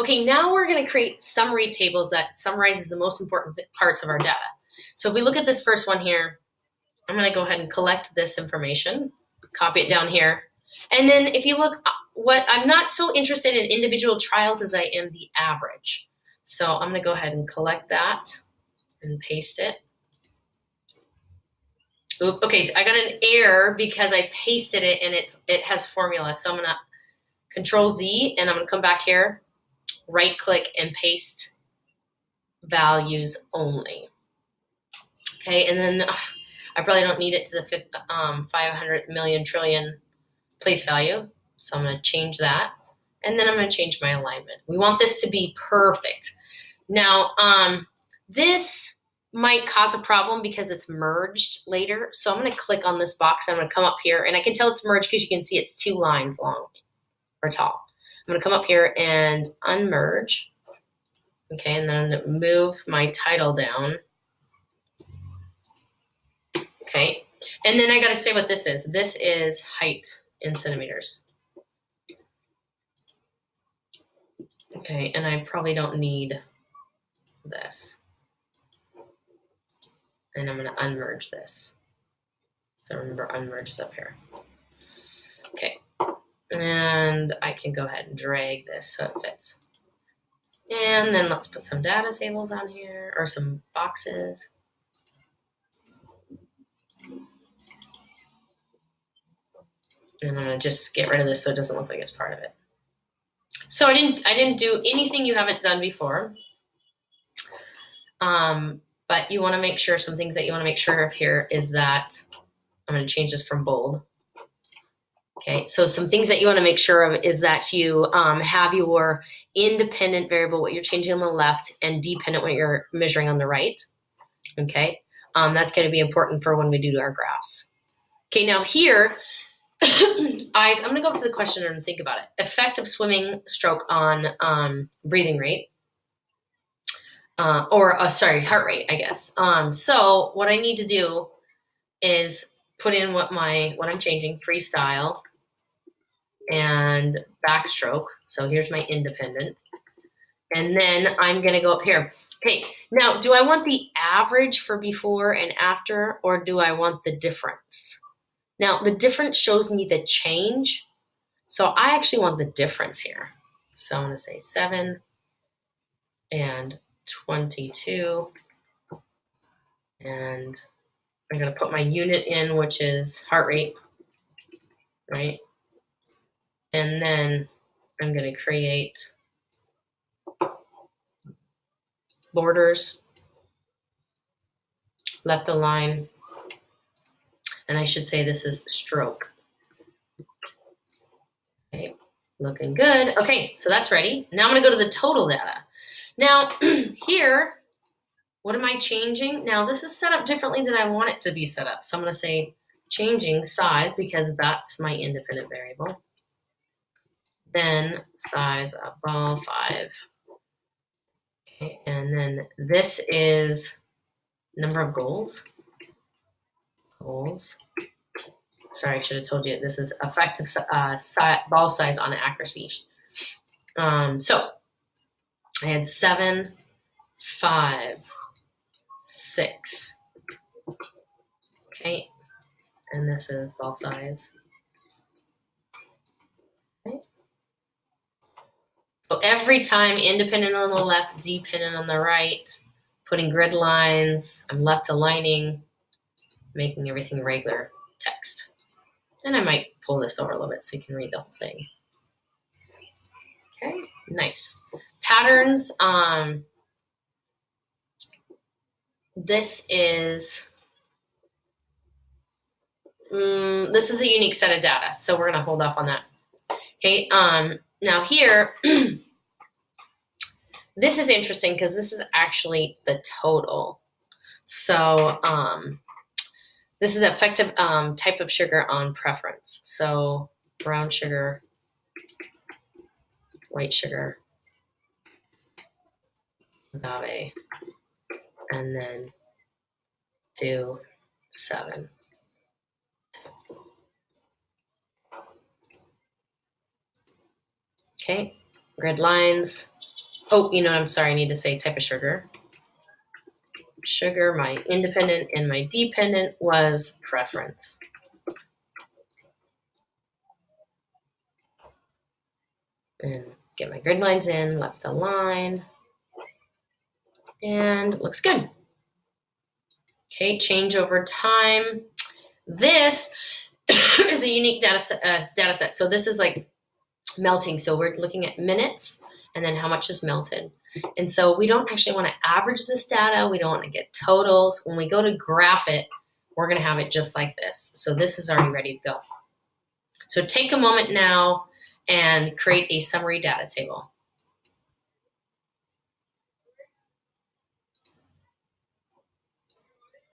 Okay, now we're going to create summary tables that summarizes the most important parts of our data. So if we look at this first one here, I'm going to go ahead and collect this information, copy it down here. And then if you look, what I'm not so interested in individual trials as I am the average. So I'm going to go ahead and collect that and paste it. Oop, okay, so I got an error because I pasted it and it has formula. So I'm going to Control Z and I'm going to come back here, right click and paste values only. Okay, and then I probably don't need it to the 500 million trillion place value. So I'm going to change that. And then I'm going to change my alignment. We want this to be perfect. Now, this might cause a problem because it's merged later. So I'm going to click on this box. I'm going to come up here, and I can tell it's merged because you can see it's 2 lines long or tall. I'm going to come up here and unmerge. Okay, and then I'm going to move my title down. Okay, and then I got to say what this is. This is height in centimeters. Okay, and I probably don't need this. And I'm going to unmerge this. So remember, unmerge is up here. Okay, and I can go ahead and drag this so it fits. And then let's put some data tables on here, or some boxes. And I'm going to just get rid of this so it doesn't look like it's part of it. So I didn't do anything you haven't done before. But you want to make sure, some things that you want to make sure of here is that, I'm going to change this from bold. Okay, so some things that you want to make sure of is that you have your independent variable, what you're changing on the left, and dependent, what you're measuring on the right. Okay, that's going to be important for when we do our graphs. Okay, now here, I'm going to go up to the question and think about it. Effect of swimming stroke on breathing rate. Heart rate, I guess. So what I need to do is put in what I'm changing, freestyle and backstroke. So here's my independent. And then I'm going to go up here. Okay, now do I want the average for before and after, or do I want the difference? Now the difference shows me the change. So I actually want the difference here. So I'm going to say 7 and 22, and I'm going to put my unit in, which is heart rate, right? And then I'm going to create borders, left align, and I should say this is stroke. Okay, looking good. Okay, so that's ready. Now I'm going to go to the total data. Now, here, what am I changing? Now, this is set up differently than I want it to be set up. So I'm going to say changing size, because that's my independent variable. Then size of ball 5. Okay, and then this is number of goals. Sorry, I should have told you this is effective ball size on accuracy. So I had 7, 5, 6. Okay, and this is ball size. Okay. So every time, independent on the left, dependent on the right, putting grid lines, I'm left aligning, making everything regular text. And I might pull this over a little bit so you can read the whole thing. Okay, nice. Patterns, this is a unique set of data, so we're gonna hold off on that. Okay, now here, this is interesting because this is actually the total. So this is effective type of sugar on preference. So brown sugar, white sugar, agave, and then 2, 7. Okay, grid lines, Oh, you know, I'm sorry, I need to say type of sugar. Sugar, my independent and my dependent was preference. And get my grid lines in, left align, and it looks good. Okay, change over time. This is a unique data set. So this is like melting. So we're looking at minutes and then how much is melted. And so we don't actually want to average this data. We don't want to get totals. When we go to graph it, we're going to have it just like this. So this is already ready to go. So take a moment now and create a summary data table.